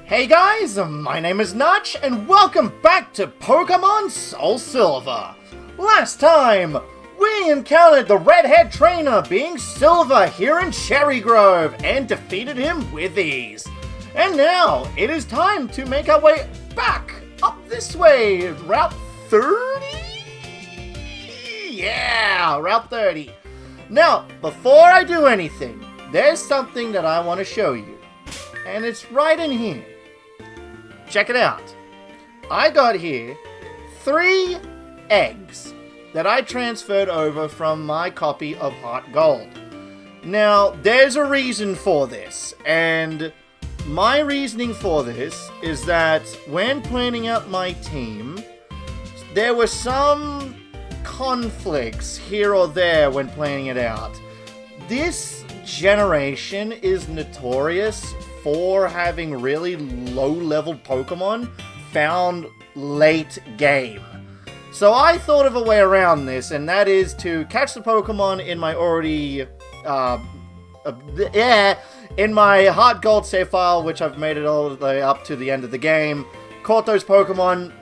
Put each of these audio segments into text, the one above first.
Hey guys, my name is Notch, and welcome back to Pokémon SoulSilver. Last time, we encountered the redhead trainer being Silver here in Cherry Grove and defeated him with ease. And now, it is time to make our way back up this way, Route 30? Yeah, Route 30. Now, before I do anything, there's something that I want to show you. And it's right in here. Check it out. I got here 3 eggs that I transferred over from my copy of Heart Gold. Now, there's a reason for this, and my reasoning for this is that when planning out my team, there were some conflicts here or there when planning it out. This generation is notorious for having really low-leveled Pokemon found late game. So I thought of a way around this, and that is to catch the Pokemon in my in my Heart Gold save file, which I've made it all the way up to the end of the game. Caught those Pokemon,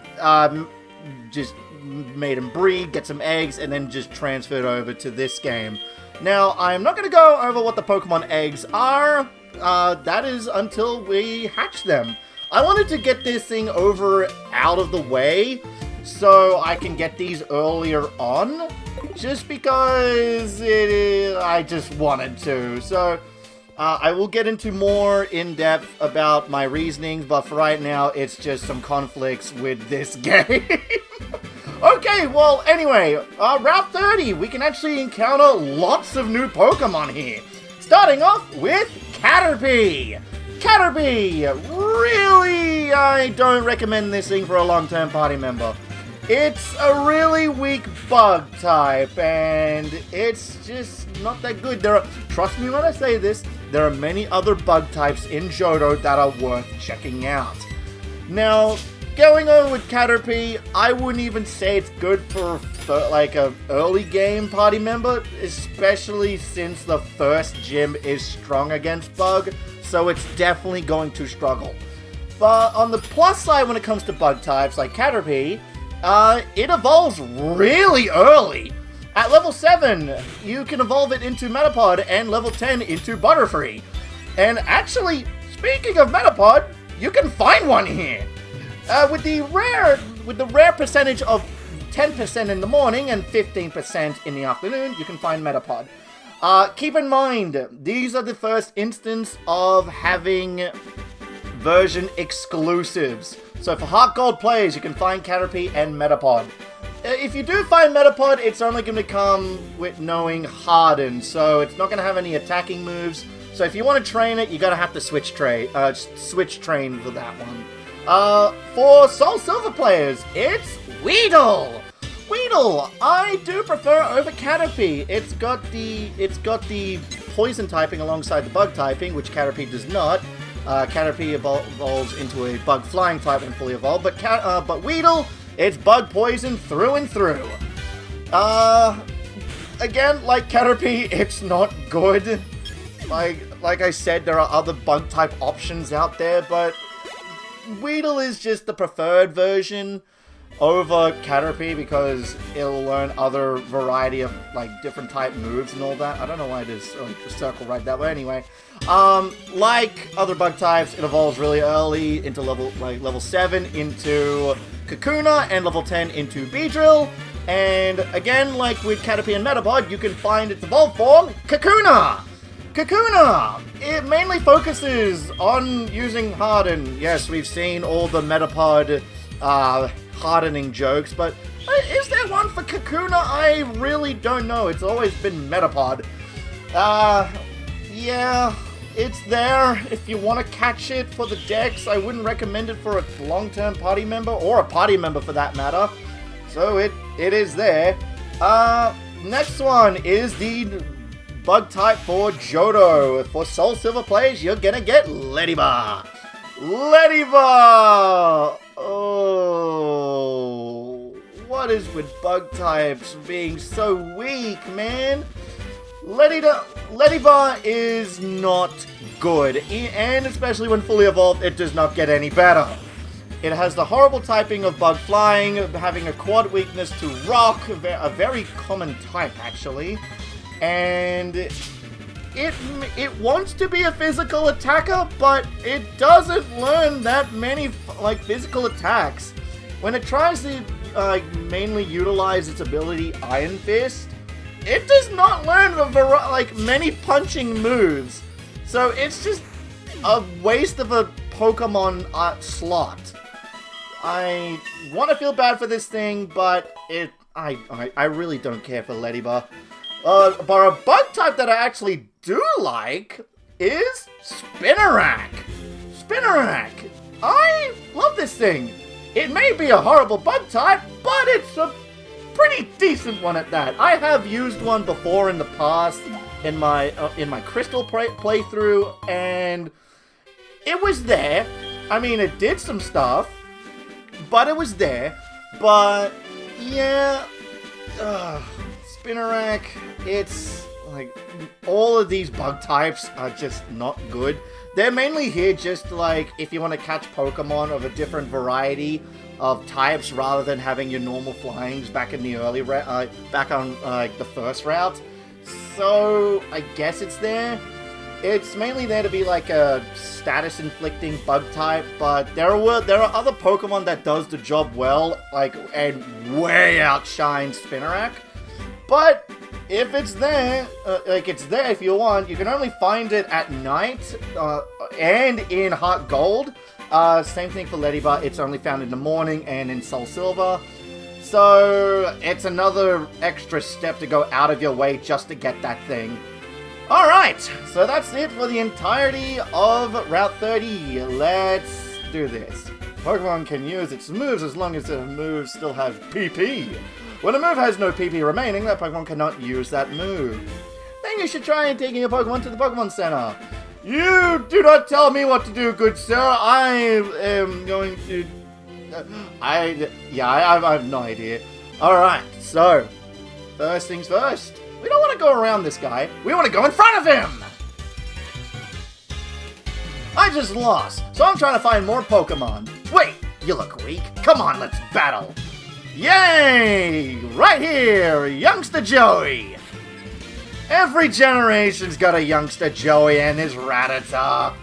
just made them breed, get some eggs, and then just transferred over to this game. Now, I'm not going to go over what the Pokemon eggs are. That is until we hatch them. I wanted to get this thing out of the way so I can get these earlier on, just because I just wanted to. So, I will get into more in-depth about my reasonings, but for right now, it's just some conflicts with this game. Okay, well, anyway, Route 30, we can actually encounter lots of new Pokemon here. Starting off with Caterpie. Caterpie, really, I don't recommend this thing for a long-term party member. It's a really weak bug type, and it's just not that good. Trust me when I say this, there are many other bug types in Johto that are worth checking out. Now, going over with Caterpie, I wouldn't even say it's good for like a early game party member, especially since the first gym is strong against bug, so it's definitely going to struggle. But on the plus side when it comes to bug types like Caterpie, it evolves really early. At level 7, you can evolve it into Metapod, and level 10 into Butterfree. And actually, speaking of Metapod, you can find one here. With the rare percentage of 10% in the morning and 15% in the afternoon, you can find Metapod. Keep in mind, these are the first instance of having version exclusives. So for Heart Gold players, you can find Caterpie and Metapod. If you do find Metapod, it's only going to come with knowing Harden, so it's not going to have any attacking moves. So if you want to train it, you're going to have to switch train for that one. For SoulSilver players, it's Weedle! Weedle, I do prefer over Caterpie. It's got the poison typing alongside the bug typing, which Caterpie does not. Caterpie evolves into a bug flying type and fully evolved, but Weedle, it's bug poison through and through. Again, like Caterpie, it's not good. Like I said, there are other bug type options out there, but Weedle is just the preferred version over Caterpie because it'll learn other variety of like different type moves and all that. I don't know why it is a circle right that way. Anyway, like other bug types, it evolves really early into level 7 into Kakuna and level 10 into Beedrill. And again, like with Caterpie and Metapod, you can find its evolved form, Kakuna! Kakuna! It mainly focuses on using Harden. Yes, we've seen all the Metapod hardening jokes, but is there one for Kakuna? I really don't know. It's always been Metapod. Yeah, it's there. If you want to catch it for the decks, I wouldn't recommend it for a long-term party member, or a party member for that matter. So it is there. Next one is the bug type for Johto. For SoulSilver players, you're gonna get Ladybug. Ladybug! Oh, what is with bug types being so weak, man? Ladybug is not good, and especially when fully evolved, it does not get any better. It has the horrible typing of bug flying, having a quad weakness to rock, a very common type actually, and it wants to be a physical attacker, but it doesn't learn that many like physical attacks. When it tries to mainly utilize its ability Iron Fist, it does not learn many punching moves. So it's just a waste of a Pokemon slot. I want to feel bad for this thing, but I really don't care for Ladybug. But a bug type that I actually do like is Spinarak. Spinarak! I love this thing. It may be a horrible bug type, but it's a pretty decent one at that. I have used one before in the past in my Crystal playthrough, and it was there. I mean, it did some stuff, but it was there. But yeah, Spinarak, it's like all of these bug types are just not good. They're mainly here just like if you want to catch Pokemon of a different variety of types rather than having your normal flyings back in the early back on the first route. So I guess it's there. It's mainly there to be like a status inflicting bug type, but there are other Pokemon that does the job well, like, and way outshine Spinarak. But if it's there, it's there if you want. You can only find it at night and in Heart Gold. Same thing for Ladybug. It's only found in the morning and in SoulSilver. So it's another extra step to go out of your way just to get that thing. Alright, so that's it for the entirety of Route 30. Let's do this. Pokemon can use its moves as long as the moves still have PP. When a move has no PP remaining, that Pokemon cannot use that move. Then you should try taking your Pokemon to the Pokemon Center. You do not tell me what to do, good sir. I am going to... I have no idea. Alright, so, first things first. We don't want to go around this guy. We want to go in front of him! I just lost, so I'm trying to find more Pokemon. Wait, you look weak. Come on, let's battle. Yay! Right here, Youngster Joey! Every generation's got a Youngster Joey and his Rattata.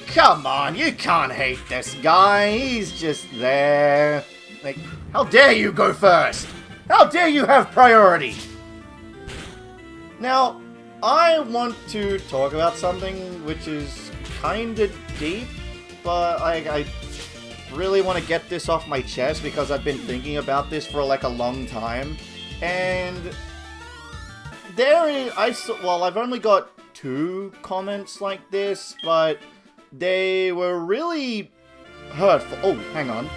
Come on, you can't hate this guy. He's just there. Like, how dare you go first? How dare you have priority? Now, I want to talk about something which is kinda deep, but I really want to get this off my chest because I've been thinking about this for like a long time. And I've only got 2 comments like this, but they were really hurtful. Oh, hang on.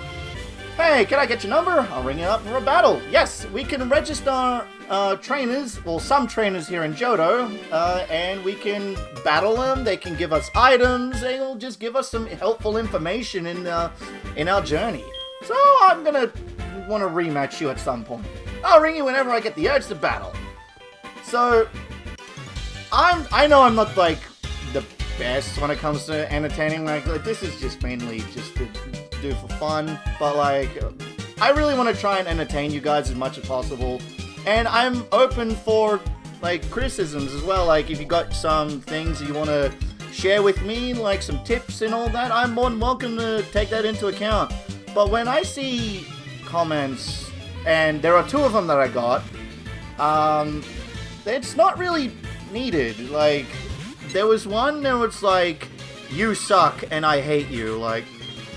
Hey, can I get your number? I'll ring you up for a battle. Yes, we can register trainers, well, some trainers here in Johto, and we can battle them. They can give us items. They'll just give us some helpful information in our journey. So I'm gonna want to rematch you at some point. I'll ring you whenever I get the urge to battle. So I know I'm not like the best when it comes to entertaining. Like this is just mainly just to do for fun, but like I really want to try and entertain you guys as much as possible, and I'm open for like criticisms as well. Like if you got some things you want to share with me, like some tips and all that, I'm more than welcome to take that into account. But when I see comments, and there are 2 of them that I got, it's not really needed. Like there was one that was like, you suck and I hate you. Like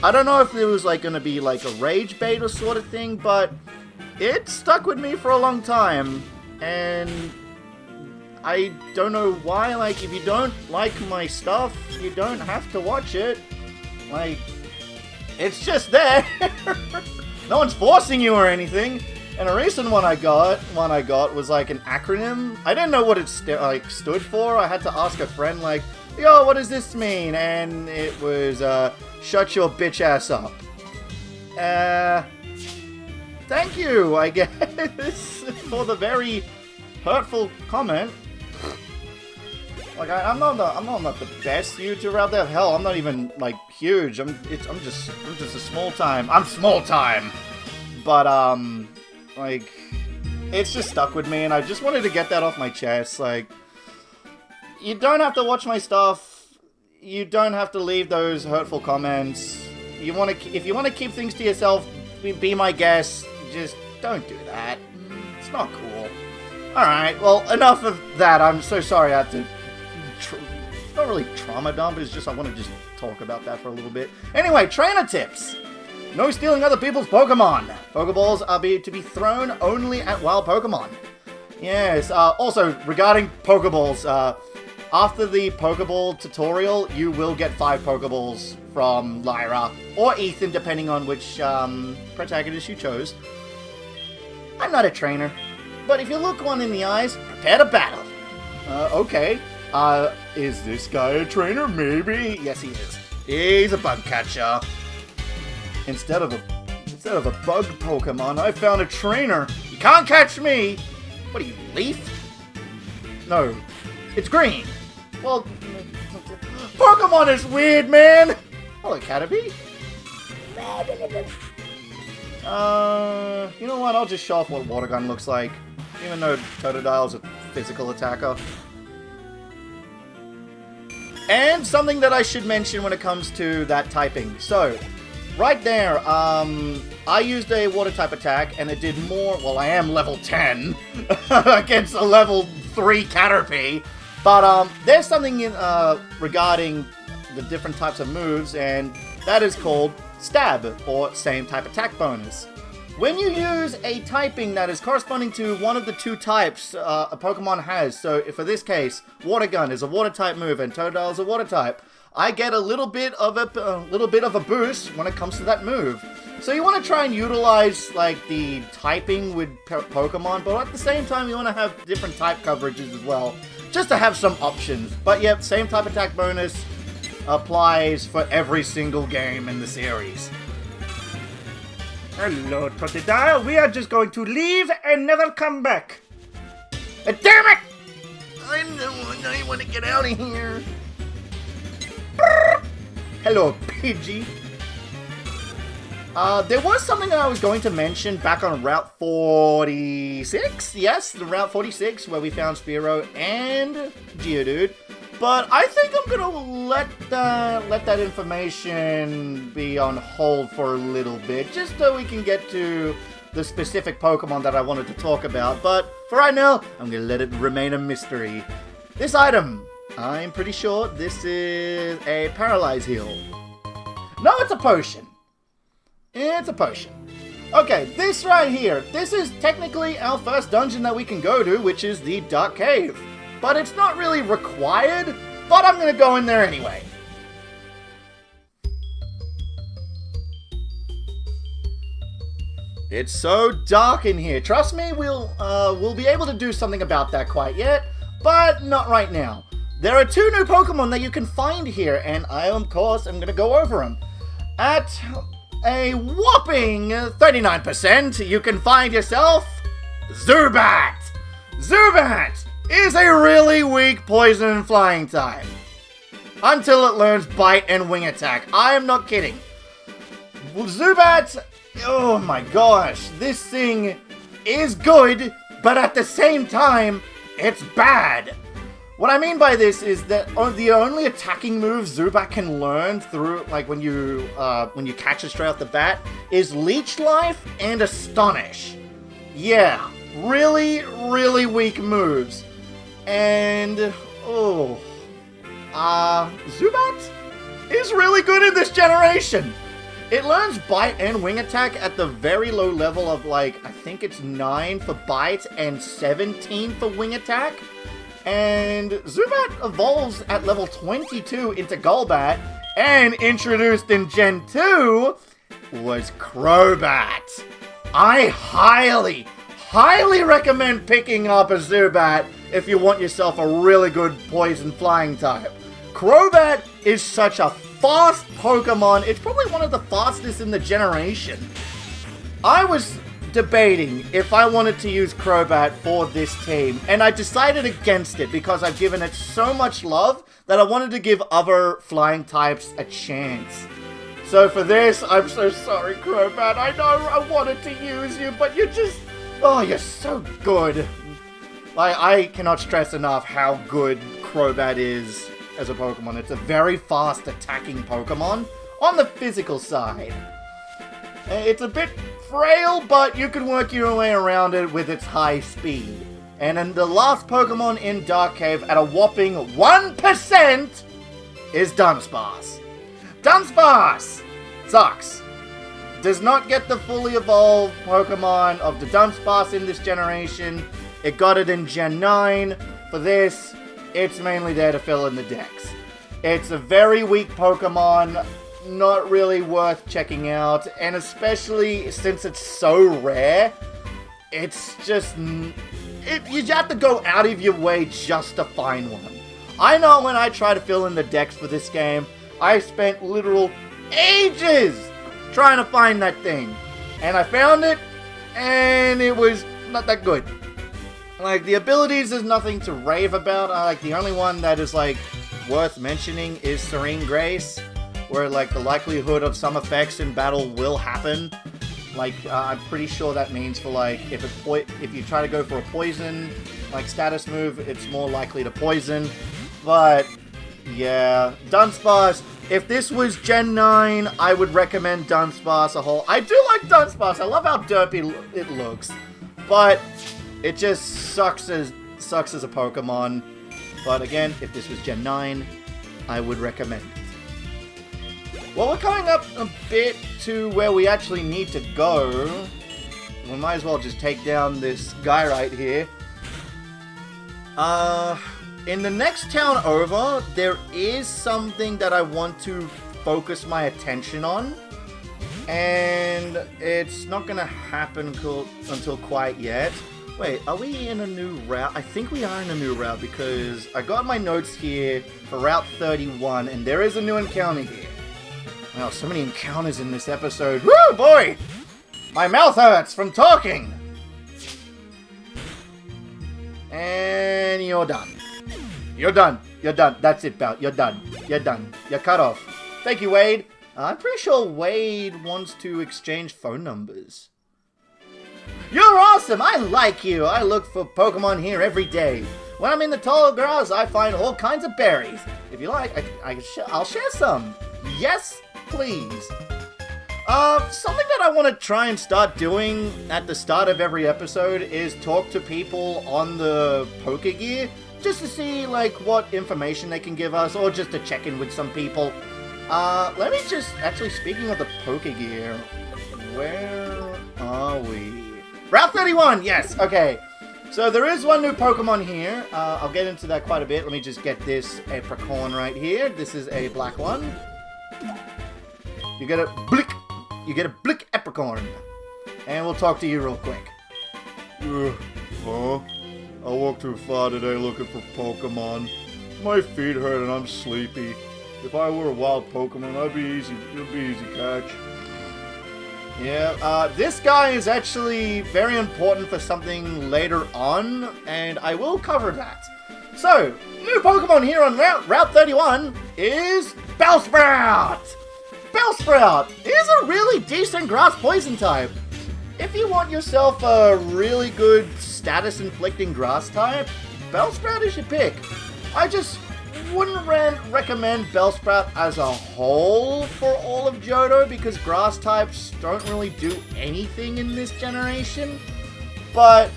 I don't know if it was like gonna be like a rage bait or sort of thing, but it stuck with me for a long time, and I don't know why. Like if you don't like my stuff, you don't have to watch it. Like it's just there. No one's forcing you or anything. And a recent one I got was like an acronym. I didn't know what it stood for. I had to ask a friend like, yo, what does this mean? And it was, shut your bitch ass up. Thank you, I guess, for the very hurtful comment. Like, I'm not the best YouTuber out there. Hell, I'm not even, like, huge. I'm just a small time. I'm small time! But, like, it's just stuck with me, and I just wanted to get that off my chest. Like, you don't have to watch my stuff. You don't have to leave those hurtful comments. If you want to keep things to yourself, be my guest. Just don't do that. It's not cool. Alright, well, enough of that. I'm so sorry I had to... not really trauma dump, it's just I want to just talk about that for a little bit. Anyway, trainer tips. No stealing other people's Pokemon. Pokeballs are to be thrown only at wild Pokemon. Yes, also, regarding Pokeballs, after the Pokeball tutorial, you will get 5 Pokeballs from Lyra, or Ethan, depending on which protagonist you chose. I'm not a trainer, but if you look one in the eyes, prepare to battle. Okay. Is this guy a trainer? Maybe? Yes, he is. He's a bug catcher. Instead of a bug Pokemon, I found a trainer. You can't catch me! What are you, Leaf? No, it's green. Well, Pokemon is weird, man! Hello, Caterpie. You know what? I'll just show off what Water Gun looks like. Even though Totodile's a physical attacker. And something that I should mention when it comes to that typing. So, right there, I used a water type attack, and it did more... Well, I am level 10 against a level 3 Caterpie. But, there's something in, regarding the different types of moves, and that is called Stab, or same type attack bonus. When you use a typing that is corresponding to one of the 2 types a Pokemon has, so for this case, Water Gun is a water type move and Totodile is a water type, I get a little bit of a boost when it comes to that move. So you want to try and utilize like the typing with Pokemon, but at the same time you want to have different type coverages as well, just to have some options. But yep, same type attack bonus applies for every single game in the series. Hello, Totodile. We are just going to leave and never come back. Damn it! I want to get out of here. Hello, Pidgey. There was something that I was going to mention back on Route 46. Yes, the Route 46, where we found Spearow and Geodude. But I think I'm gonna let that information be on hold for a little bit, just so we can get to the specific Pokemon that I wanted to talk about. But for right now, I'm gonna let it remain a mystery. This item, I'm pretty sure this is a Paralyze Heal. No, it's a potion. It's a potion. Okay, this right here, this is technically our first dungeon that we can go to, which is the Dark Cave. But it's not really required, but I'm going to go in there anyway. It's so dark in here. Trust me, we'll be able to do something about that quite yet, but not right now. There are 2 new Pokemon that you can find here, and I, of course, am going to go over them. At a whopping 39%, you can find yourself Zubat! Zubat is a really weak poison and flying type. Until it learns Bite and Wing Attack. I am not kidding. Zubat, oh my gosh, this thing is good, but at the same time, it's bad. What I mean by this is that the only attacking move Zubat can learn through, like when you catch it straight off the bat, is Leech Life and Astonish. Yeah, really, really weak moves. And, Zubat is really good in this generation. It learns Bite and Wing Attack at the very low level of, like, I think it's 9 for Bite and 17 for Wing Attack. And Zubat evolves at level 22 into Golbat, and introduced in Gen 2 was Crobat. I highly recommend picking up a Zubat if you want yourself a really good poison flying type. Crobat is such a fast Pokemon. It's probably one of the fastest in the generation. I was debating if I wanted to use Crobat for this team, and I decided against it because I've given it so much love that I wanted to give other flying types a chance. So for this, I'm so sorry, Crobat. I know I wanted to use you, but you're just... Oh, you're so good. I cannot stress enough how good Crobat is as a Pokemon. It's a very fast attacking Pokemon on the physical side. It's a bit frail, but you can work your way around it with its high speed. And then the last Pokemon in Dark Cave at a whopping 1% is Dunsparce. Dunsparce sucks. Does not get the fully evolved Pokemon of the Dunsparce in this generation. It got it in Gen 9. For this, it's mainly there to fill in the decks. It's a very weak Pokemon, not really worth checking out, and especially since it's so rare, it's just... you have to go out of your way just to find one. I know when I try to fill in the decks for this game, I spent literal ages trying to find that thing. And I found it, and it was not that good. Like, the abilities is nothing to rave about. Like, the only one that is, like, worth mentioning is Serene Grace, where, like, the likelihood of some effects in battle will happen. Like, I'm pretty sure that means for, like, if you try to go for a poison, like, status move, it's more likely to poison. But, yeah, Dunsparce, if this was Gen 9, I would recommend Dunsparce a whole... I do like Dunsparce, I love how derpy it looks. But, it just sucks as a Pokemon. But again, if this was Gen 9, I would recommend it. Well, we're coming up a bit to where we actually need to go. We might as well just take down this guy right here. In the next town over, there is something that I want to focus my attention on. And it's not going to happen until quite yet. Wait, are we in a new route? I think we are in a new route because I got my notes here for Route 31 and there is a new encounter here. Wow, so many encounters in this episode. Woo, boy! My mouth hurts from talking! And you're done. You're done. You're done. That's it, pal. You're done. You're done. You're cut off. Thank you, Wade. I'm pretty sure Wade wants to exchange phone numbers. You're awesome! I like you! I look for Pokemon here every day. When I'm in the tall grass, I find all kinds of berries. If you like, I'll share some. Yes, please. Something that I want to try and start doing at the start of every episode is talk to people on the Pokegear, just to see, like, what information they can give us, or just to check in with some people. Let me just, actually, speaking of the Pokegear, where are we? Route 31, yes, okay. So there is one new Pokemon here. I'll get into that quite a bit. Let me just get this Apricorn right here. This is a black one. You get a Blick. You get a Blick Apricorn. And we'll talk to you real quick. Huh? I walked too far today looking for Pokemon. My feet hurt and I'm sleepy. If I were a wild Pokemon, it'd be easy catch. Yeah, this guy is actually very important for something later on, and I will cover that. So, new Pokemon here on Route 31 is Bellsprout! Bellsprout is a really decent grass poison type. If you want yourself a really good status-inflicting grass type, Bellsprout is your pick. I just wouldn't recommend Bellsprout as a whole for all of Johto because grass types don't really do anything in this generation. But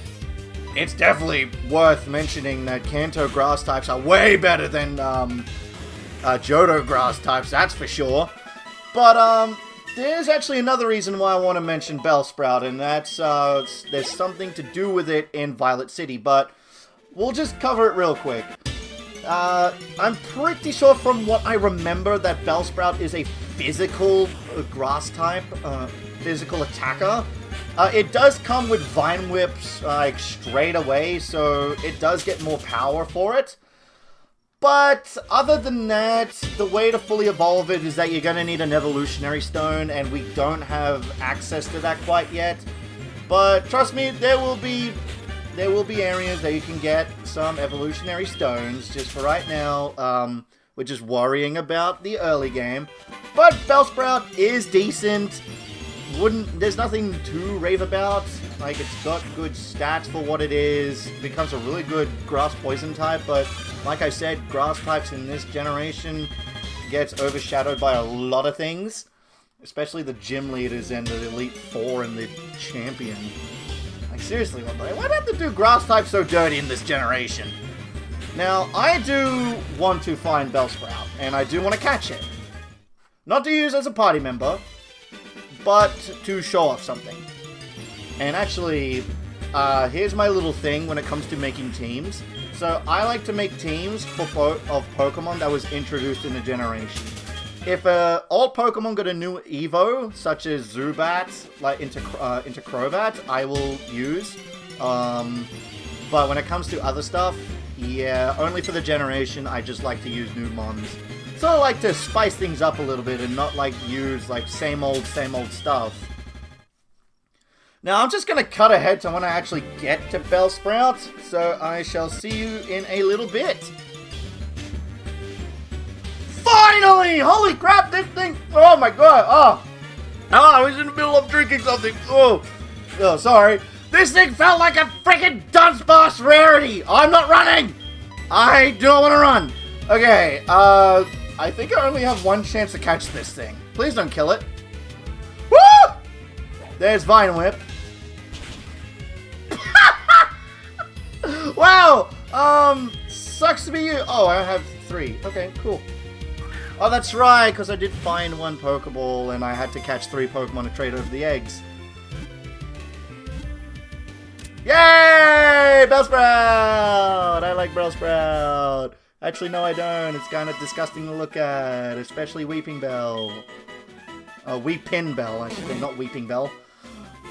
it's definitely worth mentioning that Kanto grass types are way better than Johto grass types, that's for sure. But there's actually another reason why I want to mention Bellsprout, and that's there's something to do with it in Violet City, but we'll just cover it real quick. I'm pretty sure from what I remember that Bellsprout is a physical grass type, physical attacker. It does come with Vine Whips, like, straight away, so it does get more power for it. But other than that, the way to fully evolve it is that you're going to need an evolutionary stone, and we don't have access to that quite yet. But trust me, there will be areas that you can get some evolutionary stones. Just for right now, we're just worrying about the early game. But Bellsprout is decent. There's nothing to rave about. Like, it's got good stats for what it is. It becomes a really good grass poison type, but like I said, grass types in this generation gets overshadowed by a lot of things. Especially the gym leaders and the Elite Four and the champion. Like, seriously, why do they have to do grass types so dirty in this generation? Now, I do want to find Bellsprout, and I do want to catch it. Not to use as a party member, but to show off something. And actually, here's my little thing when it comes to making teams. So, I like to make teams of Pokemon that was introduced in the generation. If old Pokemon got a new Evo, such as Zubat, like into Crobat, I will use. But when it comes to other stuff, yeah, only for the generation, I just like to use new Mons. So I like to spice things up a little bit and not like use like same old stuff. Now I'm just gonna cut ahead to when I actually get to Bellsprout, so I shall see you in a little bit. Finally! Holy crap, this thing! Oh my god! I was in the middle of drinking something. Oh, sorry. This thing felt like a freaking Dunsparce rarity. I'm not running. I don't want to run. Okay. I think I only have one chance to catch this thing. Please don't kill it. Woo! There's Vine Whip. Wow. Sucks to be you. Oh, I have 3. Okay, cool. Oh, that's right, because I did find 1 Pokeball, and I had to catch 3 Pokemon to trade over the eggs. Yay! Bellsprout! I like Bellsprout. Actually, no, I don't. It's kind of disgusting to look at, especially Weeping Bell. Weepin Bell, I should say, not Weeping Bell.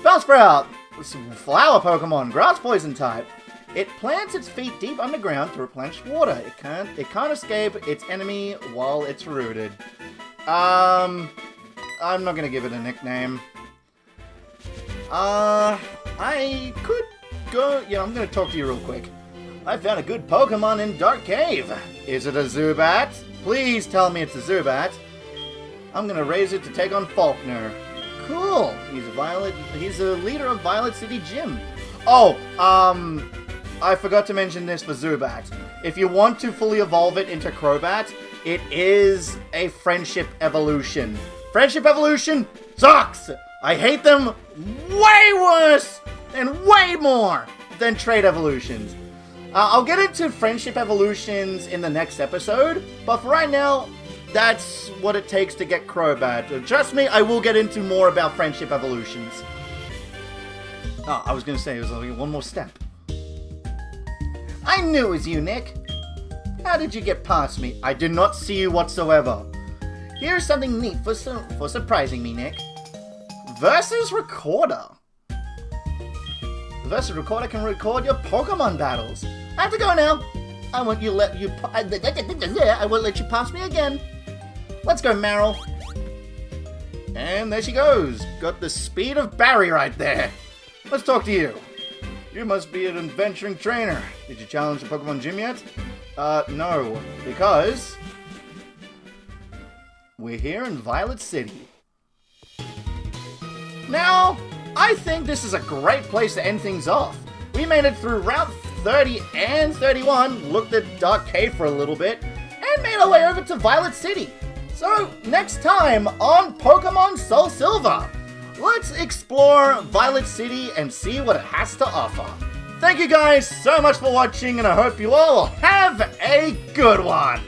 Bellsprout! It's a flower Pokemon, grass poison type. It plants its feet deep underground to replenish water. It can't escape its enemy while it's rooted. I'm not gonna give it a nickname. I could go... Yeah, I'm gonna talk to you real quick. I found a good Pokemon in Dark Cave. Is it a Zubat? Please tell me it's a Zubat. I'm gonna raise it to take on Faulkner. Cool. He's a leader of Violet City Gym. Oh, I forgot to mention this for Zubat. If you want to fully evolve it into Crobat, it is a Friendship Evolution. Friendship Evolution sucks! I hate them way worse and way more than Trait Evolutions. I'll get into Friendship Evolutions in the next episode, but for right now, that's what it takes to get Crobat. Trust me, I will get into more about Friendship Evolutions. Oh, I was going to say, it was only one more step. I knew it was you, Nick. How did you get past me? I did not see you whatsoever. Here's something neat for surprising me, Nick. Versus Recorder. The Versus Recorder can record your Pokemon battles. I have to go now. I won't let you pass me again. Let's go, Meryl. And there she goes. Got the speed of Barry right there. Let's talk to you. You must be an adventuring trainer. Did you challenge the Pokemon Gym yet? No. Because we're here in Violet City. Now, I think this is a great place to end things off. We made it through Route 30 and 31, looked at Dark Cave for a little bit, and made our way over to Violet City. So, next time on Pokemon SoulSilver, let's explore Violet City and see what it has to offer. Thank you guys so much for watching, and I hope you all have a good one.